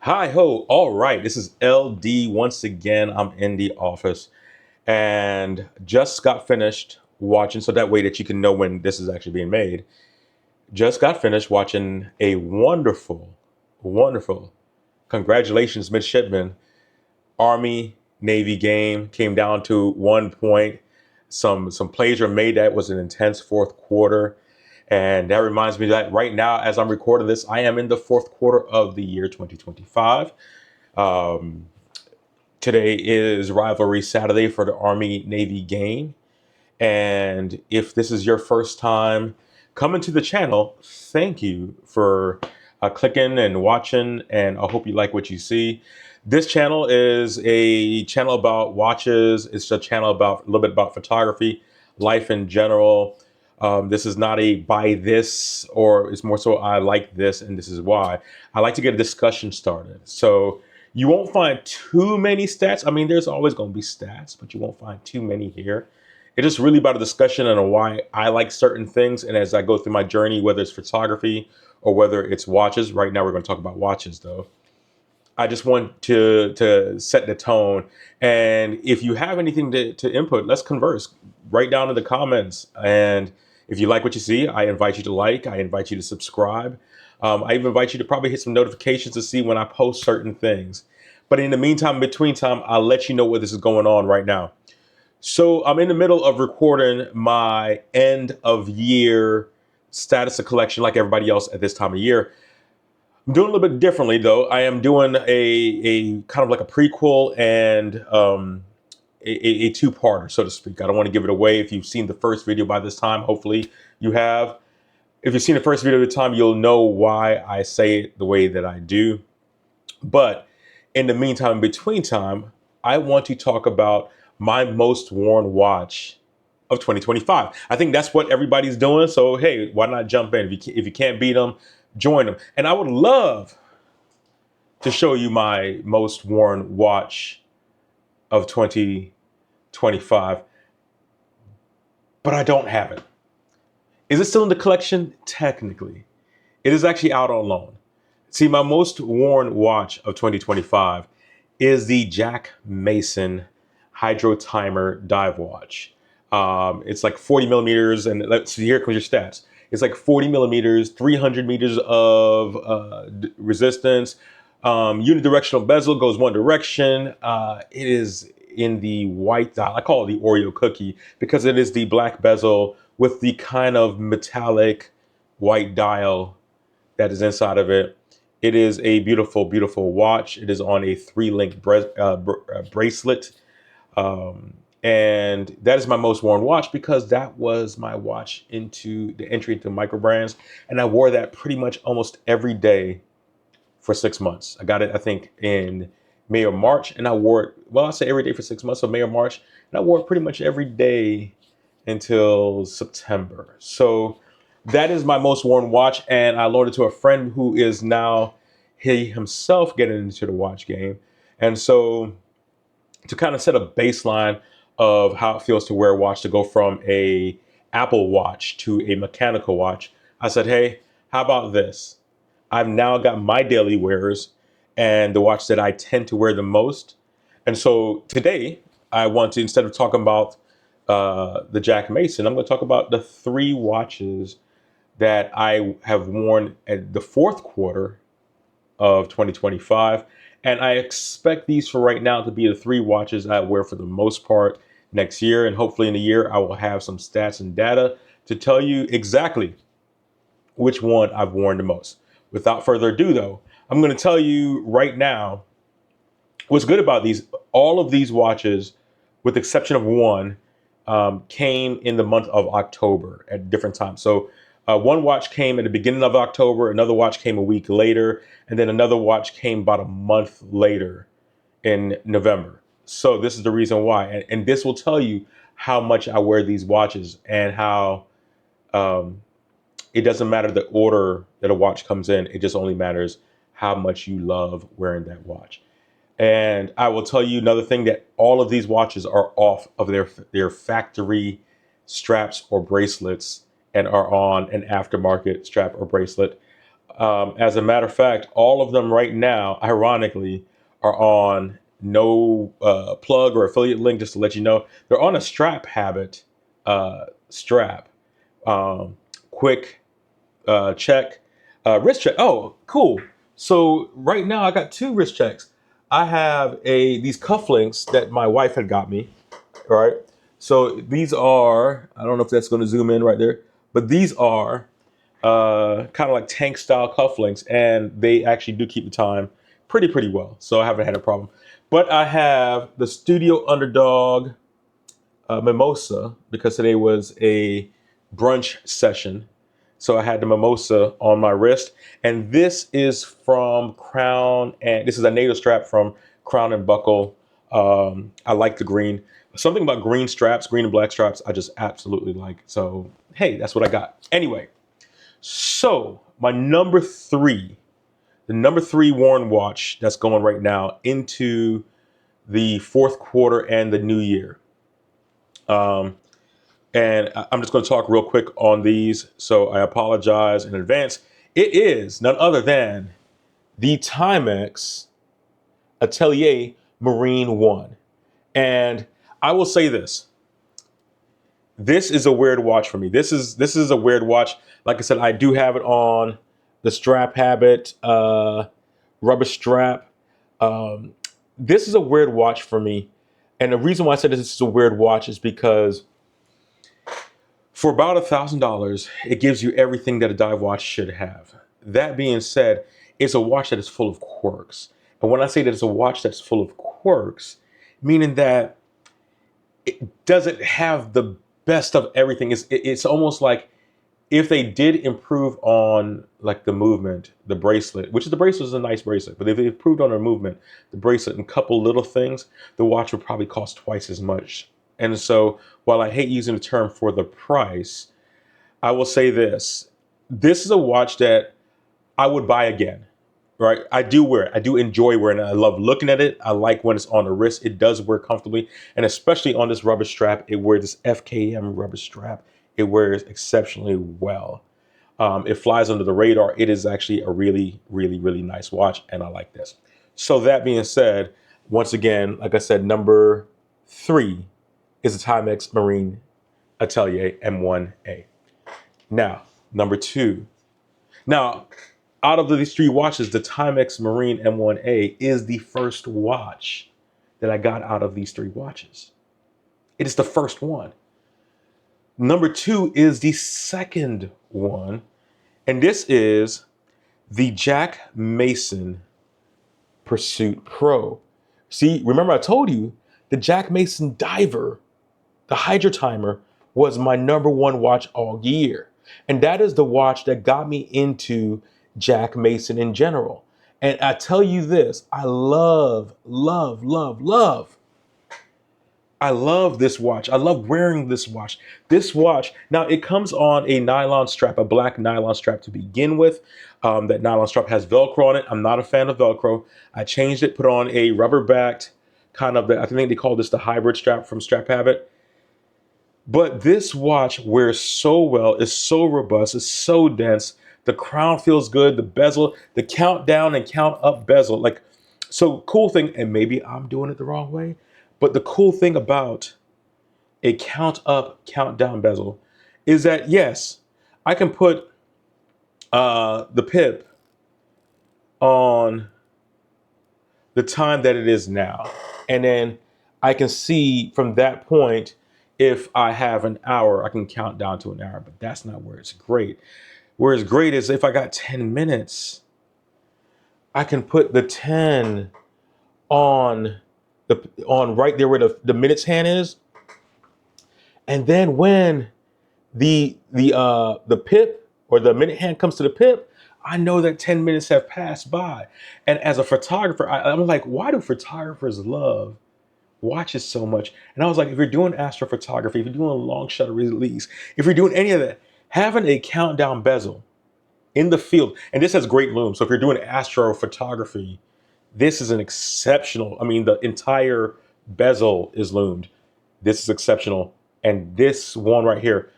Hi ho. All right. This is LD once again. I'm in the office and just got finished watching so that way that you can know when this is actually being made. Just got finished watching a wonderful, congratulations, midshipman, Army Navy game. Came down to 1 point. Some plays were made. That was an intense fourth quarter. And that reminds me that right now, as I'm recording this, I am in the fourth quarter of the year 2025. Um, Today is rivalry Saturday for the Army Navy game. And if this is your first time coming to the channel, thank you for clicking and watching. And I hope you like what you see. This channel is a channel about watches. It's a channel about a little bit about photography, life in general. This is not a buy this, or it's more so I like this and this is why. I like to get a discussion started. So you won't find too many stats. I mean, there's always going to be stats, but you won't find too many here. It's just really about a discussion on why I like certain things. And as I go through my journey, whether it's photography or whether it's watches, right now we're going to talk about watches though. I just want to set the tone. And if you have anything to input, let's converse. Write down in the comments. And if you like what you see, I invite you to like, I invite you to subscribe. I even invite you to probably hit some notifications to see when I post certain things. But in the meantime, in between time, I'll let you know what this is going on right now. So I'm in the middle of recording my end of year status of collection like everybody else at this time of year. I'm doing a little bit differently though. I am doing a kind of like a prequel and a two-parter, so to speak. I don't want to give it away. If you've seen the first video by this time, hopefully you have. If you've seen the first video at the time, you'll know why I say it the way that I do. But in the meantime, in between time, I want to talk about my most worn watch of 2025. I think that's what everybody's doing. So, hey, why not jump in? If you can't beat them, join them. And I would love to show you my most worn watch of 2025, but I don't have it. Is it still in the collection? Technically, it is actually out on loan. See, my most worn watch of 2025 is the Jack Mason Hydro Timer dive watch. It's like 40 millimeters, and let's see, here comes your stats. It's like 40 millimeters, 300 meters of resistance. Unidirectional bezel goes one direction. It is in the white dial. I call it the Oreo cookie because it is the black bezel with the kind of metallic white dial that is inside of it. It is a beautiful, beautiful watch. It is on a 3-link bracelet. And that is my most worn watch because that was my watch into the entry into micro brands. And I wore that pretty much almost every day for 6 months. I got it, I think, in May or March. And I wore it, well, I say every day for 6 months, so May or March. And I wore it pretty much every day until September. So that is my most worn watch. And I loaned it to a friend who is now he himself getting into the watch game. And so to kind of set a baseline of how it feels to wear a watch, to go from a Apple Watch to a mechanical watch, I said, hey, how about this? I've now got my daily wearers and the watch that I tend to wear the most. And so today I want to, instead of talking about the Jack Mason, I'm going to talk about the 3 watches that I have worn at the fourth quarter of 2025. And I expect these for right now to be the 3 watches I wear for the most part next year. And hopefully in a year, I will have some stats and data to tell you exactly which one I've worn the most. Without further ado, though, I'm going to tell you right now what's good about these. All of these watches, with the exception of one, came in the month of October at different times. So one watch came at the beginning of October, another watch came a week later, and then another watch came about a month later in November. So this is the reason why. And this will tell you how much I wear these watches and how um, it doesn't matter the order that a watch comes in. It just only matters how much you love wearing that watch. And I will tell you another thing, that all of these watches are off of their factory straps or bracelets and are on an aftermarket strap or bracelet. As a matter of fact, all of them right now, ironically, are on no plug or affiliate link. Just to let you know, they're on a strap habit strap. Um, quick check, wrist check. Oh, cool. So right now I got two wrist checks. I have these cufflinks that my wife had got me. All right. So these are, I don't know if that's going to zoom in right there, but these are kind of like tank style cufflinks, and they actually do keep the time pretty well. So I haven't had a problem. But I have the Studio Underdog mimosa because today was a brunch session. So I had the mimosa on my wrist, and this is from Crown, and this is a NATO strap from Crown and Buckle. I like the green. Something about green straps, green and black straps, I just absolutely like. So hey, that's what I got. Anyway, so my the number three worn watch that's going right now into the fourth quarter and the new year. Um, and I'm just going to talk real quick on these. So I apologize in advance. It is none other than the Timex Atelier Marine One. And I will say this. This is a weird watch for me. This is a weird watch. Like I said, I do have it on the strap habit, rubber strap. Um, this is a weird watch for me. And the reason why I said this is a weird watch is because for about $1,000, it gives you everything that a dive watch should have. That being said, it's a watch that is full of quirks. And when I say that it's a watch that's full of quirks, meaning that it doesn't have the best of everything. It's almost like if they did improve on like the movement, the bracelet, which is the bracelet is a nice bracelet, but if they improved on the movement, the bracelet, and a couple little things, the watch would probably cost twice as much. And so while I hate using the term for the price, I will say this. This is a watch that I would buy again, right? I do wear it. I do enjoy wearing it. I love looking at it. I like when it's on the wrist. It does wear comfortably. And especially on this rubber strap, it wears this FKM rubber strap. It wears exceptionally well. It flies under the radar. It is actually a really nice watch, and I like this. So that being said, once again, like I said, number three is the Timex Marine Atelier M1A. Now, number two. Now, out of these three watches, the Timex Marine M1A is the first watch that I got out of these three watches. It is the first one. Number two is the second one, and this is the Jack Mason Pursuit Pro. See, remember I told you the Jack Mason Diver, the Hydro Timer, was my number one watch all year. And that is the watch that got me into Jack Mason in general. And I tell you this, I love this watch. I love wearing this watch. This watch, now it comes on a nylon strap, a black nylon strap to begin with. That nylon strap has Velcro on it. I'm not a fan of Velcro. I changed it, put on a rubber backed kind of, I think they call this the hybrid strap from Strap Habit. But this watch wears so well, it's so robust, it's so dense. The crown feels good, the bezel, the count down and count up bezel. Like, so cool thing, and maybe I'm doing it the wrong way, but the cool thing about a count up, count down bezel is that yes, I can put the pip on the time that it is now. And then I can see from that point, if I have an hour, I can count down to an hour, but that's not where it's great. Where it's great is if I got 10 minutes, I can put the 10 on on right there where the minutes hand is. And then when the pip or the minute hand comes to the pip, I know that 10 minutes have passed by. And as a photographer, I'm like, why do photographers love watches so much? And I was like, if you're doing astrophotography, if you're doing long shutter release, if you're doing any of that, having a countdown bezel in the field, and this has great lume. So if you're doing astrophotography, this is an exceptional, I mean, the entire bezel is loomed. This is exceptional. And this one right here,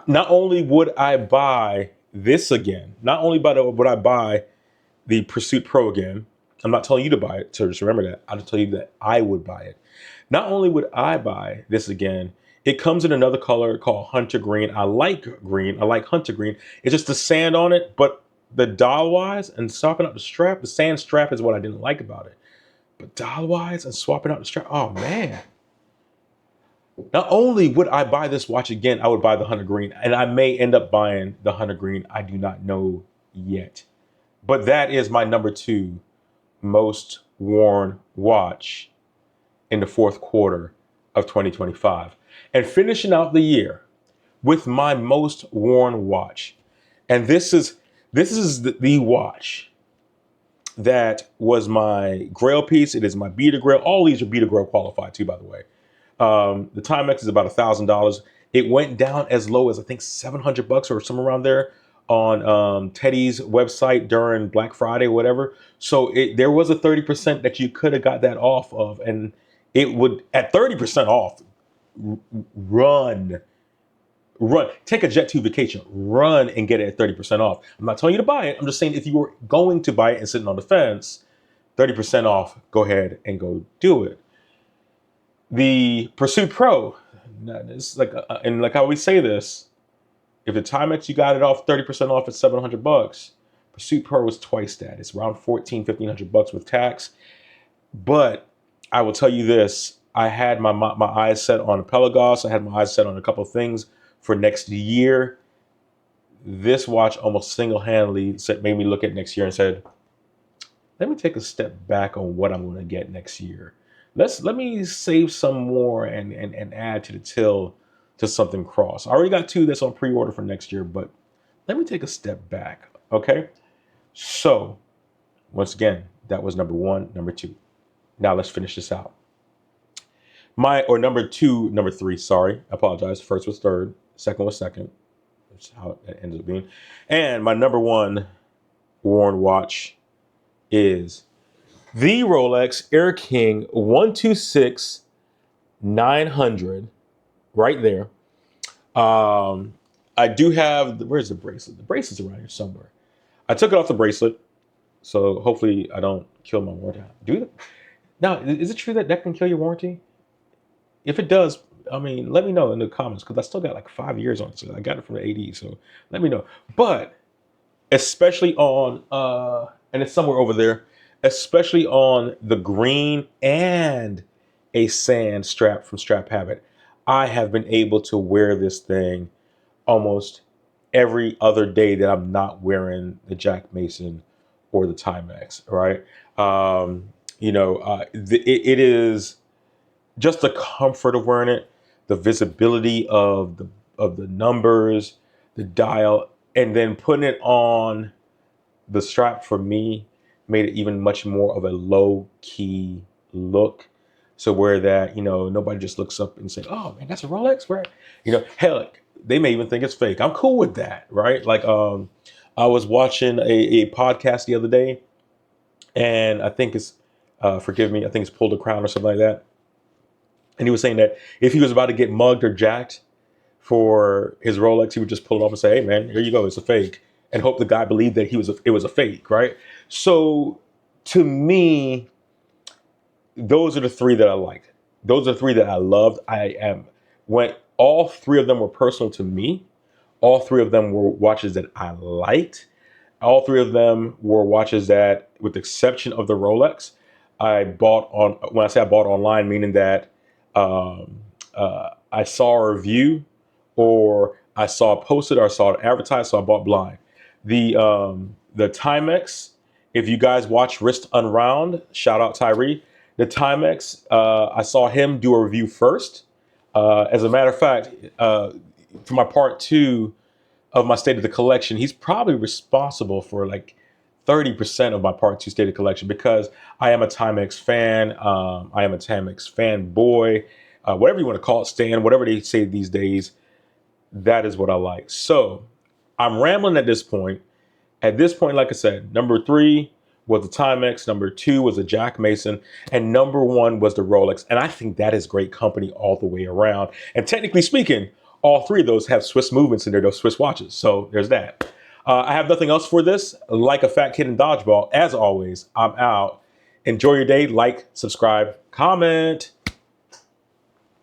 not only would I buy this again. Not only would I buy the Pursuit Pro again. I'm not telling you to buy it, so just remember that. I'll just tell you that I would buy it. Not only would I buy this again, it comes in another color called Hunter Green. I like green. I like Hunter Green. It's just the sand on it, but the dial wise and swapping out the strap, the sand strap is what I didn't like about it. But dial wise and swapping out the strap, oh man. Not only would I buy this watch again, I would buy the Hunter Green, and I may end up buying the Hunter Green. I do not know yet. But that is my number 2 most worn watch in the fourth quarter of 2025. And finishing out the year with my most worn watch. And this is the watch that was my Grail piece. It is my Beta Grail. All these are Beta Grail qualified too, by the way. The Timex is about $1,000. It went down as low as I think $700 or somewhere around there on Teddy's website during Black Friday or whatever. So there was a 30% that you could have got that off of, and it would at 30% off. Run, take a Jet2 vacation, run and get it at 30% off. I'm not telling you to buy it. I'm just saying if you were going to buy it and sitting on the fence, 30% off, go ahead and go do it. The Pursuit Pro, it's like, and like I always say this, if the Timex you got it off 30% off at $700, Pursuit Pro was twice that. It's around $1,400-$1,500 with tax. But I will tell you this, I had my eyes set on Pelagos. I had my eyes set on a couple of things for next year. This watch almost single-handedly made me look at next year and said, let me take a step back on what I'm going to get next year. Let me save some more and add to the till to something cross. I already got 2 that's on pre-order for next year, but let me take a step back, okay? So, once again, that was number 1, number 2. Now let's finish this out. Number 3, sorry. I apologize. First was third, second was second. That's how it ended up being. And my number 1 worn watch is the Rolex Air King 126-900, right there. I do have, where's the bracelet? The bracelet's around here somewhere. I took it off the bracelet, so hopefully I don't kill my warranty. Now, is it true that can kill your warranty? If it does, I mean, let me know in the comments, because I still got like 5 years on it. So I got it from the AD, so let me know. But especially on, and it's somewhere over there, especially on the green and a sand strap from Strap Habit, I have been able to wear this thing almost every other day that I'm not wearing the Jack Mason or the Timex, right? It is just the comfort of wearing it, the visibility of the numbers, the dial, and then putting it on the strap for me made it even much more of a low key look. So where that, nobody just looks up and say, oh man, that's a Rolex, where, heck, they may even think it's fake. I'm cool with that, right? Like, I was watching a podcast the other day, and I think it's, forgive me, I think it's Pull the Crown or something like that. And he was saying that if he was about to get mugged or jacked for his Rolex, he would just pull it off and say, hey man, here you go, it's a fake. And hope the guy believed that it was a fake, right? So to me, those are the 3 that I liked. Those are the 3 that I loved. When all 3 of them were personal to me, all 3 of them were watches that I liked. All 3 of them were watches that, with the exception of the Rolex, I bought on. When I say I bought online, meaning that I saw a review, or I saw it posted, or I saw it advertised, so I bought blind. The Timex, if you guys watch Wrist Unwound, shout out Tyree. The Timex, I saw him do a review first. As a matter of fact, for my part 2 of my State of the Collection, he's probably responsible for like 30% of my part 2 State of Collection, because I am a Timex fan. I am a Timex fanboy, whatever you want to call it, Stan, whatever they say these days. That is what I like. So I'm rambling at this point. At this point, like I said, number 3 was the Timex, number 2 was the Jack Mason, and number 1 was the Rolex. And I think that is great company all the way around. And technically speaking, all 3 of those have Swiss movements in there, those Swiss watches. So there's that. I have nothing else for this. Like a fat kid in dodgeball, as always, I'm out. Enjoy your day. Like, subscribe, comment.